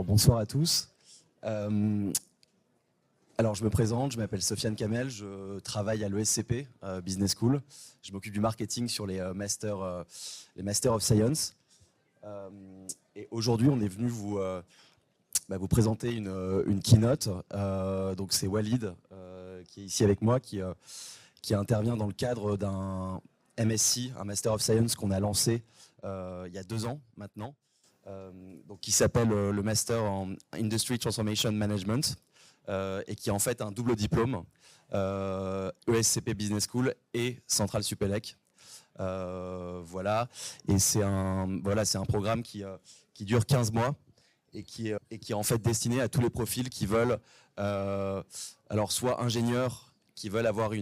Alors bonsoir à tous. Alors je me présente, je m'appelle Sofiane Kamel, je travaille à l'ESCP Business School. Je m'occupe du marketing sur les Master of Science. Et aujourd'hui on est venu vous présenter une keynote. Donc c'est Walid qui est ici avec moi, qui intervient dans le cadre d'un MSc, un Master of Science qu'on a lancé il y a 2 ans maintenant. Donc qui s'appelle le Master en Industry Transformation Management et qui est en fait un double diplôme ESCP Business School et Centrale Supélec. Voilà, et c'est un programme qui dure 15 mois et qui est en fait destiné à tous les profils qui veulent alors soit ingénieurs qui veulent avoir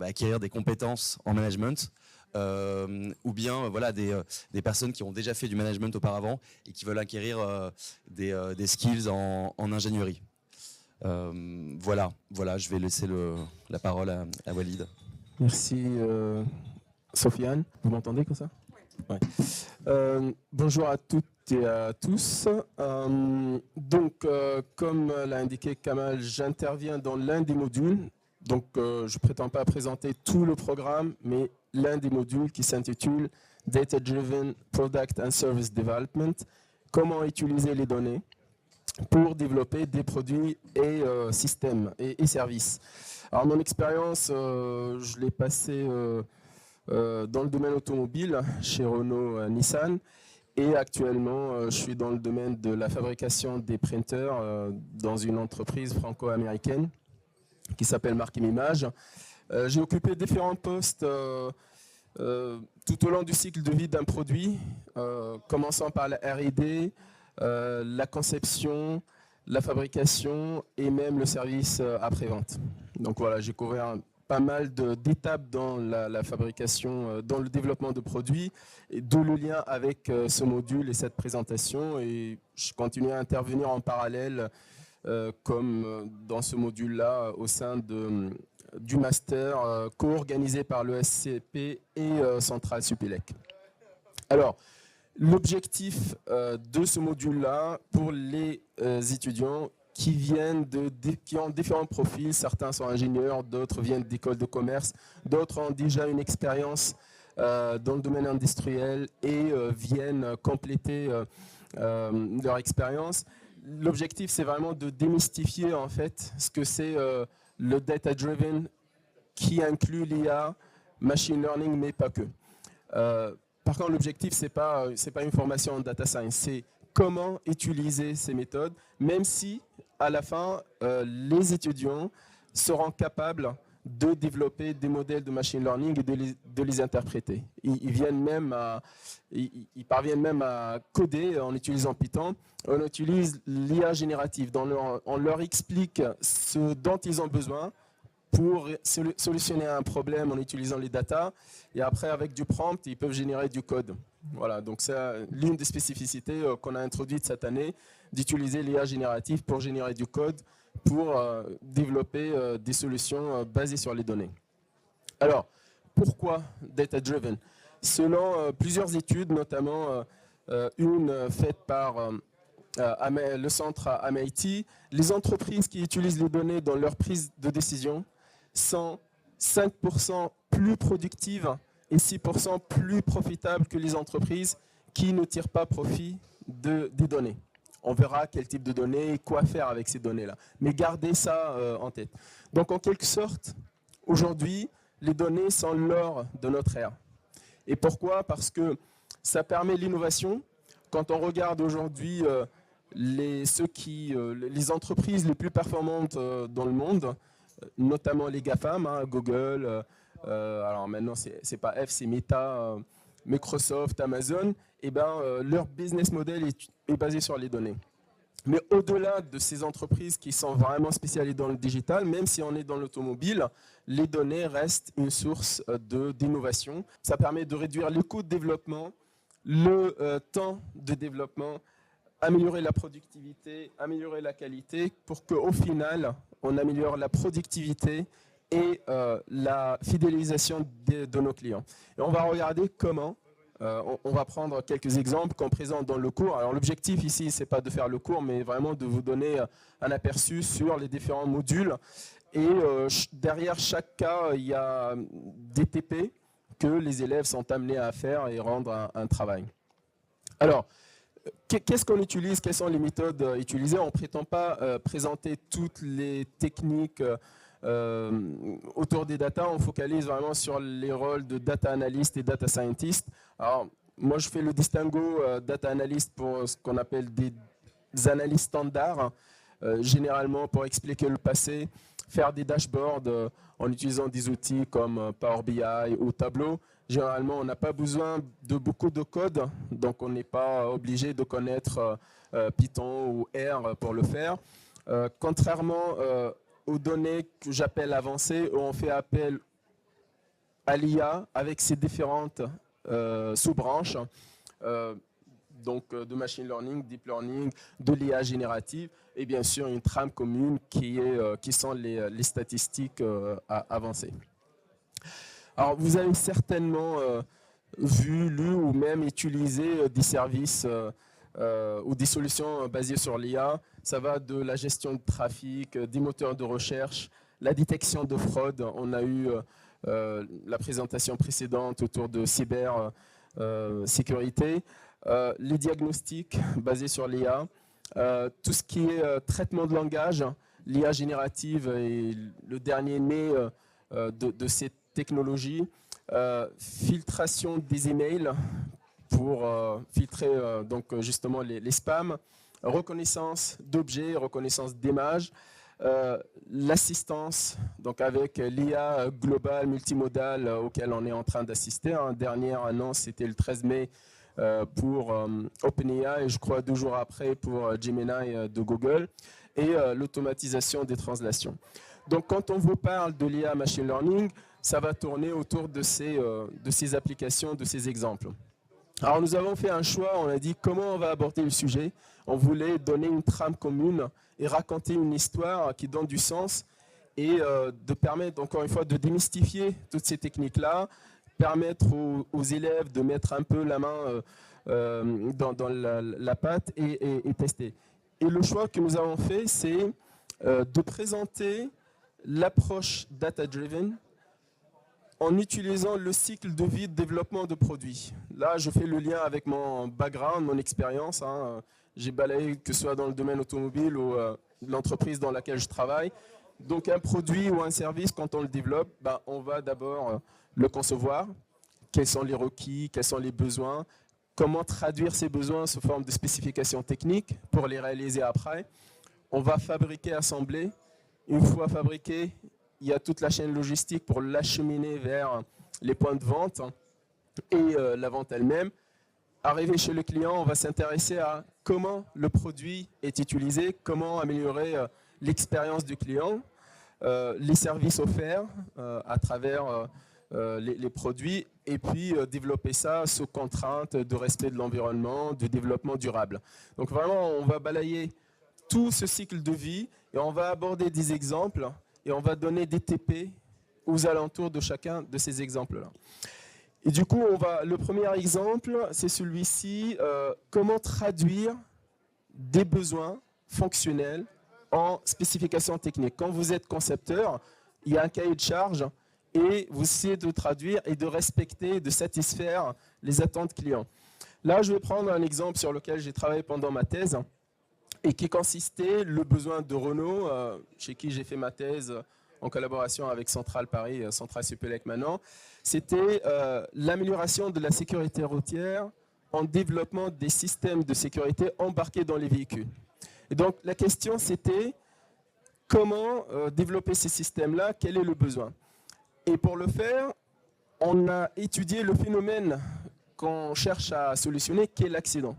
acquérir des compétences en management, ou bien voilà, des personnes qui ont déjà fait du management auparavant et qui veulent acquérir des skills en ingénierie. Voilà, je vais laisser la parole à Walid. Merci Sofiane, vous m'entendez comme ça? Oui. Ouais. Bonjour à toutes et à tous. Comme l'a indiqué Kamal, j'interviens dans l'un des modules. Donc, je ne prétends pas présenter tout le programme, mais l'un des modules qui s'intitule Data Driven Product and Service Development, comment utiliser les données pour développer des produits et systèmes et services. Alors, mon expérience, je l'ai passée dans le domaine automobile chez Renault Nissan, et actuellement, je suis dans le domaine de la fabrication des printers dans une entreprise franco-américaine qui s'appelle Markem Images. J'ai occupé différents postes tout au long du cycle de vie d'un produit, commençant par la R&D, la conception, la fabrication et même le service après-vente. Donc voilà, j'ai couvert pas mal d'étapes dans la fabrication, dans le développement de produits, et d'où le lien avec ce module et cette présentation. Et je continue à intervenir en parallèle comme dans ce module-là au sein du master co-organisé par l'ESCP et Centrale Supélec. Alors, l'objectif de ce module-là pour les étudiants qui ont différents profils, certains sont ingénieurs, d'autres viennent d'écoles de commerce, d'autres ont déjà une expérience dans le domaine industriel et viennent compléter leur expérience. L'objectif, c'est vraiment de démystifier en fait ce que c'est le data driven, qui inclut l'IA, machine learning, mais pas que. Par contre, l'objectif, c'est pas une formation en data science, c'est comment utiliser ces méthodes, même si à la fin, les étudiants seront capables de développer des modèles de machine learning et de les interpréter. Ils parviennent même à coder en utilisant Python. On utilise l'IA générative. On leur explique ce dont ils ont besoin pour solutionner un problème en utilisant les data. Et après, avec du prompt, ils peuvent générer du code. Voilà, donc c'est l'une des spécificités qu'on a introduites cette année, d'utiliser l'IA générative pour générer du code, pour développer des solutions basées sur les données. Alors, pourquoi Data Driven? Selon plusieurs études, notamment une faite par le centre à MIT, les entreprises qui utilisent les données dans leur prise de décision sont 5% plus productives et 6% plus profitables que les entreprises qui ne tirent pas profit des données. On verra quel type de données et quoi faire avec ces données-là. Mais gardez ça en tête. Donc en quelque sorte, aujourd'hui, les données sont l'or de notre ère. Et pourquoi? Parce que ça permet l'innovation. Quand on regarde aujourd'hui les entreprises les plus performantes dans le monde, notamment les GAFAM, Google, alors maintenant c'est pas F, c'est Meta, Microsoft, Amazon, et leur business model est basé sur les données. Mais au-delà de ces entreprises qui sont vraiment spécialisées dans le digital, même si on est dans l'automobile, les données restent une source d'innovation. Ça permet de réduire les coûts de développement, le temps de développement, améliorer la productivité, améliorer la qualité, pour qu'au final, on améliore la productivité et la fidélisation de nos clients. Et on va regarder comment On va prendre quelques exemples qu'on présente dans le cours. Alors l'objectif ici, c'est pas de faire le cours, mais vraiment de vous donner un aperçu sur les différents modules. Et derrière chaque cas, il y a des TP que les élèves sont amenés à faire et rendre un travail. Alors, qu'est-ce qu'on utilise? Quelles sont les méthodes utilisées? On ne prétend pas présenter toutes les techniques autour des data. On focalise vraiment sur les rôles de data analyst et data scientist. Alors, moi, je fais le distinguo data analyst pour ce qu'on appelle des analyses standards, généralement pour expliquer le passé, faire des dashboards en utilisant des outils comme Power BI ou Tableau. Généralement, on n'a pas besoin de beaucoup de code, donc on n'est pas obligé de connaître Python ou R pour le faire. Contrairement aux données que j'appelle avancées, où on fait appel à l'IA avec ses différentes sous-branches, donc de machine learning, deep learning, de l'IA générative, et bien sûr une trame commune qui sont les statistiques avancées. Alors vous avez certainement vu, lu ou même utilisé des services ou des solutions basées sur l'IA. Ça va de la gestion de trafic, des moteurs de recherche, la détection de fraude. On a eu la présentation précédente autour de cybersécurité, les diagnostics basés sur l'IA, tout ce qui est traitement de langage, l'IA générative est le dernier né de ces technologies, filtration des emails pour filtrer donc justement les spams, reconnaissance d'objets, reconnaissance d'images, l'assistance, donc avec l'IA globale, multimodale auquel on est en train d'assister. Dernière annonce, c'était le 13 mai pour OpenAI et je crois 2 jours après pour Gemini de Google, et l'automatisation des translations. Donc quand on vous parle de l'IA machine learning, ça va tourner autour de ces applications, de ces exemples. Alors nous avons fait un choix, on a dit comment on va aborder le sujet. On voulait donner une trame commune et raconter une histoire qui donne du sens et de permettre encore une fois de démystifier toutes ces techniques-là, permettre aux élèves de mettre un peu la main dans la pâte et tester. Et le choix que nous avons fait, c'est de présenter l'approche data-driven en utilisant le cycle de vie de développement de produits. Là, je fais le lien avec mon background, mon expérience. J'ai balayé que ce soit dans le domaine automobile ou l'entreprise dans laquelle je travaille. Donc un produit ou un service, quand on le développe, on va d'abord le concevoir. Quels sont les requis, quels sont les besoins, comment traduire ces besoins sous forme de spécifications techniques pour les réaliser après. On va fabriquer, assembler. Une fois fabriqué, il y a toute la chaîne logistique pour l'acheminer vers les points de vente et la vente elle-même. Arrivé chez le client, on va s'intéresser à comment le produit est utilisé, comment améliorer l'expérience du client, les services offerts à travers les produits, et puis développer ça sous contrainte de respect de l'environnement, de développement durable. Donc vraiment, on va balayer tout ce cycle de vie et on va aborder des exemples et on va donner des TP aux alentours de chacun de ces exemples-là. Et du coup, le premier exemple, c'est celui-ci, comment traduire des besoins fonctionnels en spécifications techniques. Quand vous êtes concepteur, il y a un cahier de charge et vous essayez de traduire et de respecter, de satisfaire les attentes clients. Là, je vais prendre un exemple sur lequel j'ai travaillé pendant ma thèse et qui consistait le besoin de Renault, chez qui j'ai fait ma thèse en collaboration avec Centrale Paris, Centrale Supélec maintenant. C'était l'amélioration de la sécurité routière en développement des systèmes de sécurité embarqués dans les véhicules. Et donc la question c'était comment développer ces systèmes-là, quel est le besoin? Et pour le faire, on a étudié le phénomène qu'on cherche à solutionner, qui est l'accident.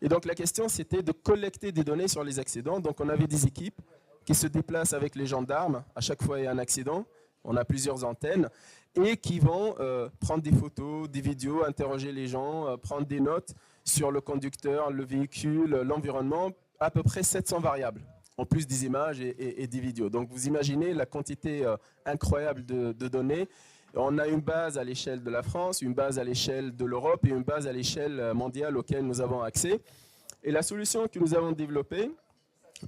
Et donc la question c'était de collecter des données sur les accidents. Donc on avait des équipes qui se déplacent avec les gendarmes. À chaque fois il y a un accident, on a plusieurs antennes, et qui vont prendre des photos, des vidéos, interroger les gens, prendre des notes sur le conducteur, le véhicule, l'environnement, à peu près 700 variables, en plus des images et des vidéos. Donc vous imaginez la quantité incroyable de données. On a une base à l'échelle de la France, une base à l'échelle de l'Europe et une base à l'échelle mondiale auquel nous avons accès. Et la solution que nous avons développée,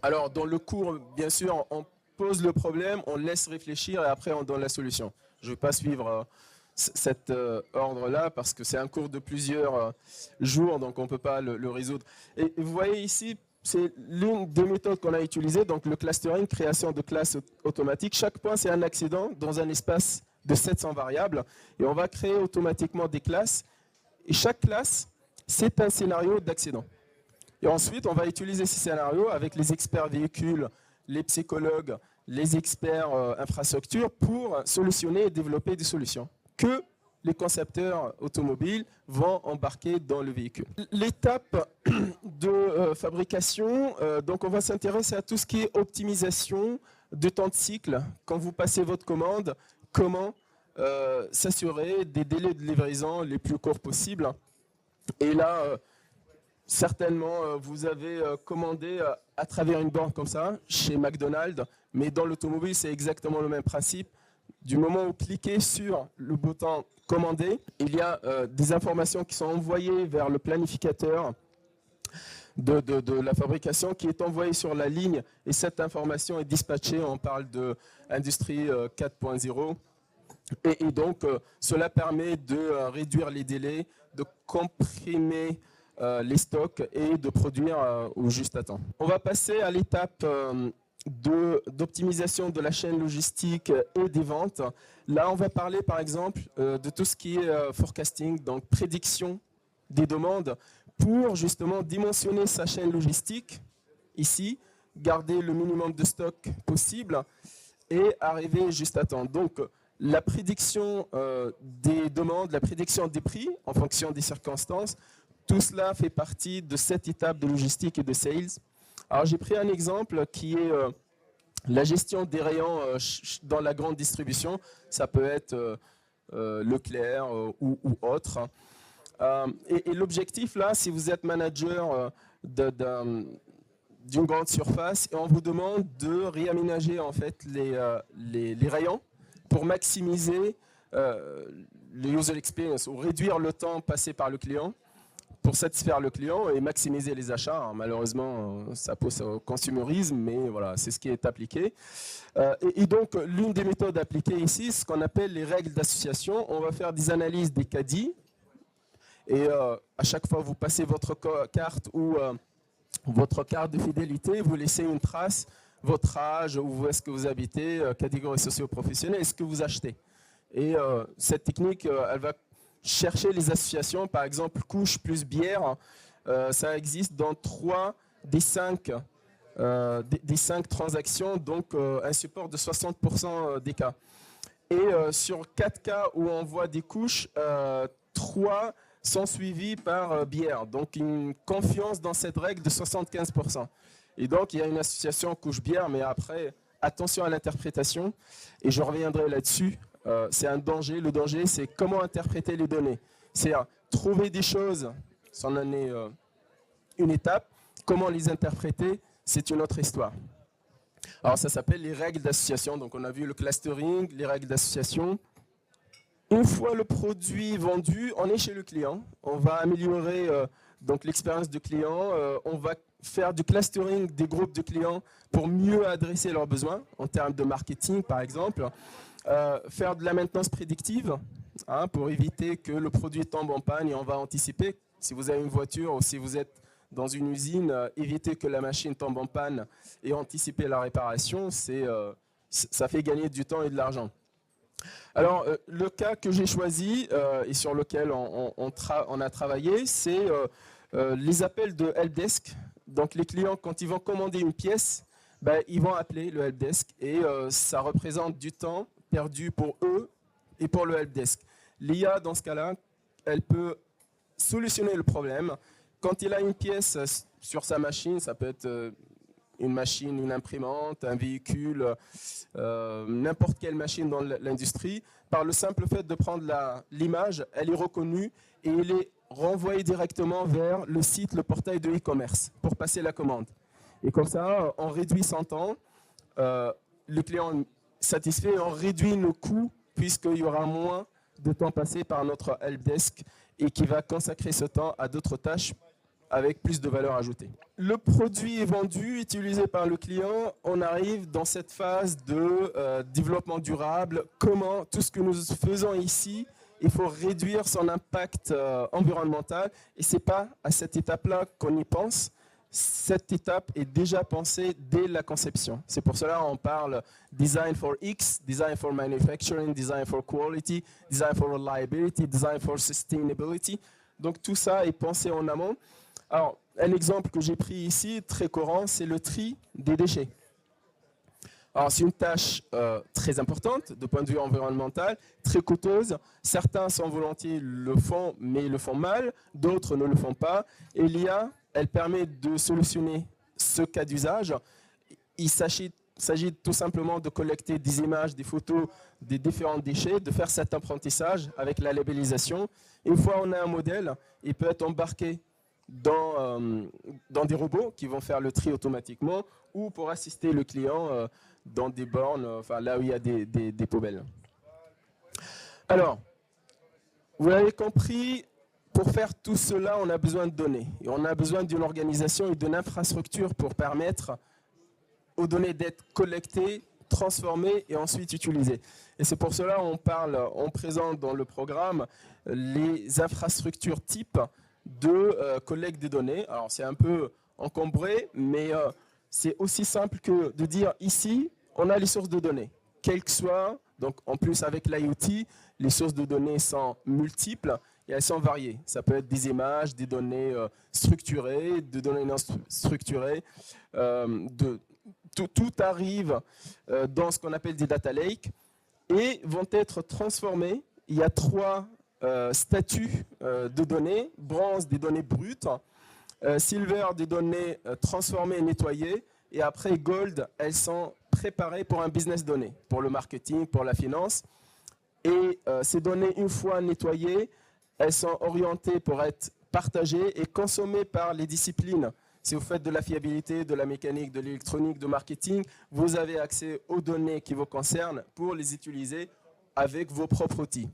alors dans le cours, bien sûr, on pose le problème, on laisse réfléchir et après on donne la solution. Je ne vais pas suivre cet ordre-là parce que c'est un cours de plusieurs jours, donc on ne peut pas le résoudre. Et vous voyez ici, c'est l'une des méthodes qu'on a utilisées, donc le clustering, création de classes automatiques. Chaque point, c'est un accident dans un espace de 700 variables et on va créer automatiquement des classes. Et chaque classe, c'est un scénario d'accident. Et ensuite, on va utiliser ces scénarios avec les experts véhicules, les psychologues, les experts infrastructures pour solutionner et développer des solutions que les concepteurs automobiles vont embarquer dans le véhicule. L'étape de fabrication, donc on va s'intéresser à tout ce qui est optimisation de temps de cycle. Quand vous passez votre commande, comment s'assurer des délais de livraison les plus courts possibles. Et là, certainement, vous avez commandé à travers une borne comme ça, chez McDonald's, mais dans l'automobile, c'est exactement le même principe. Du moment où vous cliquez sur le bouton « Commander », il y a des informations qui sont envoyées vers le planificateur de la fabrication qui est envoyée sur la ligne et cette information est dispatchée. On parle de Industrie 4.0. Et donc, cela permet de réduire les délais, de comprimer les stocks et de produire au juste à temps. On va passer à l'étape d'optimisation de la chaîne logistique et des ventes. Là, on va parler par exemple de tout ce qui est forecasting, donc prédiction des demandes pour justement dimensionner sa chaîne logistique, ici, garder le minimum de stock possible et arriver juste à temps. Donc, la prédiction des demandes, la prédiction des prix en fonction des circonstances, tout cela fait partie de cette étape de logistique et de sales. Alors j'ai pris un exemple qui est la gestion des rayons dans la grande distribution. Ça peut être Leclerc ou autre. Et l'objectif là, si vous êtes manager d'une grande surface et on vous demande de réaménager en fait les rayons pour maximiser le user experience ou réduire le temps passé par le client pour satisfaire le client et maximiser les achats. Malheureusement, ça pousse au consumérisme, mais voilà, c'est ce qui est appliqué. Et donc, l'une des méthodes appliquées ici, ce qu'on appelle les règles d'association. On va faire des analyses des caddies. Et à chaque fois, vous passez votre carte ou votre carte de fidélité, vous laissez une trace, votre âge, où est-ce que vous habitez, catégorie socio-professionnelle, est-ce que vous achetez. Et cette technique, elle va chercher les associations, par exemple couche plus bière, ça existe dans 3 des 5 transactions, donc un support de 60% des cas. Et sur 4 cas où on voit des couches, 3 sont suivis par bière, donc une confiance dans cette règle de 75%. Et donc il y a une association couche-bière, mais après, attention à l'interprétation, et je reviendrai là-dessus. C'est un danger. Le danger, c'est comment interpréter les données. C'est trouver des choses, c'en en est une étape. Comment les interpréter, c'est une autre histoire. Alors ça s'appelle les règles d'association. Donc on a vu le clustering, les règles d'association. Une fois le produit vendu, on est chez le client. On va améliorer donc l'expérience du client. On va faire du clustering des groupes de clients pour mieux adresser leurs besoins en termes de marketing, par exemple. Faire de la maintenance prédictive pour éviter que le produit tombe en panne et on va anticiper. Si vous avez une voiture ou si vous êtes dans une usine, éviter que la machine tombe en panne et anticiper la réparation, ça fait gagner du temps et de l'argent. Alors, le cas que j'ai choisi et sur lequel on a travaillé, c'est les appels de helpdesk. Donc, les clients, quand ils vont commander une pièce, ils vont appeler le helpdesk et ça représente du temps perdu pour eux et pour le helpdesk. L'IA, dans ce cas-là, elle peut solutionner le problème. Quand il a une pièce sur sa machine, ça peut être une machine, une imprimante, un véhicule, n'importe quelle machine dans l'industrie, par le simple fait de prendre l'image, elle est reconnue et elle est renvoyée directement vers le site, le portail de e-commerce pour passer la commande. Et comme ça, on réduit son temps, le client satisfait, on réduit nos coûts puisqu'il y aura moins de temps passé par notre helpdesk et qui va consacrer ce temps à d'autres tâches avec plus de valeur ajoutée. Le produit est vendu, utilisé par le client. On arrive dans cette phase de développement durable. Comment tout ce que nous faisons ici, il faut réduire son impact environnemental. Et ce n'est pas à cette étape-là qu'on y pense. Cette étape est déjà pensée dès la conception. C'est pour cela qu'on parle design for X, design for manufacturing, design for quality, design for reliability, design for sustainability. Donc tout ça est pensé en amont. Alors, un exemple que j'ai pris ici, très courant, c'est le tri des déchets. Alors, c'est une tâche très importante de point de vue environnemental, très coûteuse. Certains sans volontiers le font, mais le font mal. D'autres ne le font pas. Et l'IA, elle permet de solutionner ce cas d'usage. Il s'agit tout simplement de collecter des images, des photos des différents déchets, de faire cet apprentissage avec la labellisation. Une fois on a un modèle, il peut être embarqué dans des robots qui vont faire le tri automatiquement ou pour assister le client dans des bornes, enfin là où il y a des poubelles. Alors, vous l'avez compris, pour faire tout cela, on a besoin de données. Et on a besoin d'une organisation et d'une infrastructure pour permettre aux données d'être collectées, transformées et ensuite utilisées. Et c'est pour cela qu'on présente dans le programme les infrastructures types de collecte des données. Alors c'est un peu encombré, mais c'est aussi simple que de dire ici, on a les sources de données, quelles que soient. Donc en plus avec l'IoT, les sources de données sont multiples et elles sont variées. Ça peut être des images, des données structurées, des données non structurées. Tout arrive dans ce qu'on appelle des data lakes et vont être transformés. Il y a 3 statuts de données, bronze des données brutes, silver des données transformées et nettoyées, et après gold, elles sont préparées pour un business données, pour le marketing, pour la finance. Et ces données, une fois nettoyées, elles sont orientées pour être partagées et consommées par les disciplines. Si vous faites de la fiabilité, de la mécanique, de l'électronique, de marketing, vous avez accès aux données qui vous concernent pour les utiliser avec vos propres outils.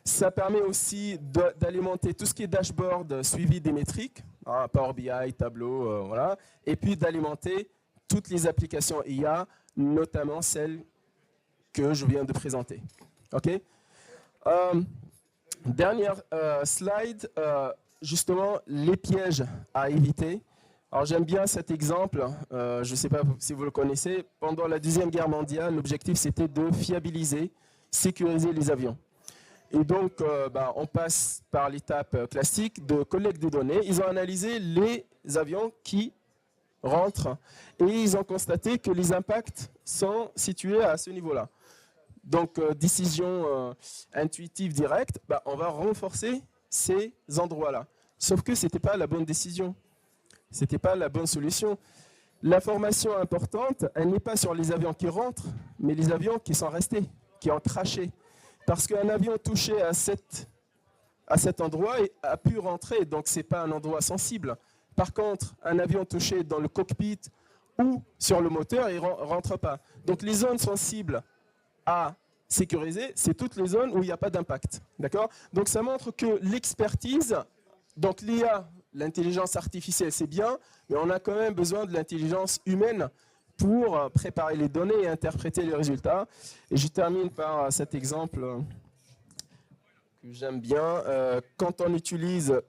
Ça permet aussi d'alimenter tout ce qui est dashboard, suivi des métriques, hein, Power BI, Tableau, voilà, et puis d'alimenter toutes les applications IA, notamment celles que je viens de présenter. Okay. Dernière slide, justement les pièges à éviter. Alors j'aime bien cet exemple, je ne sais pas si vous le connaissez. Pendant la Deuxième Guerre mondiale, l'objectif c'était de fiabiliser, sécuriser les avions. Et donc, on passe par l'étape classique de collecte des données. Ils ont analysé les avions qui rentrent et ils ont constaté que les impacts sont situés à ce niveau-là. Donc, décision intuitive directe, on va renforcer ces endroits-là. Sauf que ce n'était pas la bonne décision. Ce n'était pas la bonne solution. L'information importante, elle n'est pas sur les avions qui rentrent, mais les avions qui sont restés, qui ont crashé. Parce qu'un avion touché à cet endroit a pu rentrer, donc ce n'est pas un endroit sensible. Par contre, un avion touché dans le cockpit ou sur le moteur, il ne rentre pas. Donc les zones sensibles à sécuriser, c'est toutes les zones où il n'y a pas d'impact. D'accord ? Donc ça montre que l'expertise, donc l'IA, l'intelligence artificielle, c'est bien, mais on a quand même besoin de l'intelligence humaine pour préparer les données et interpréter les résultats. Et je termine par cet exemple que j'aime bien. Quand on utilise,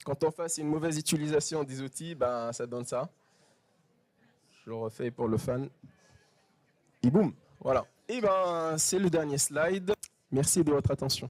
quand on fait une mauvaise utilisation des outils, ça donne ça. Je le refais pour le fan. Et boum, voilà. Et c'est le dernier slide. Merci de votre attention.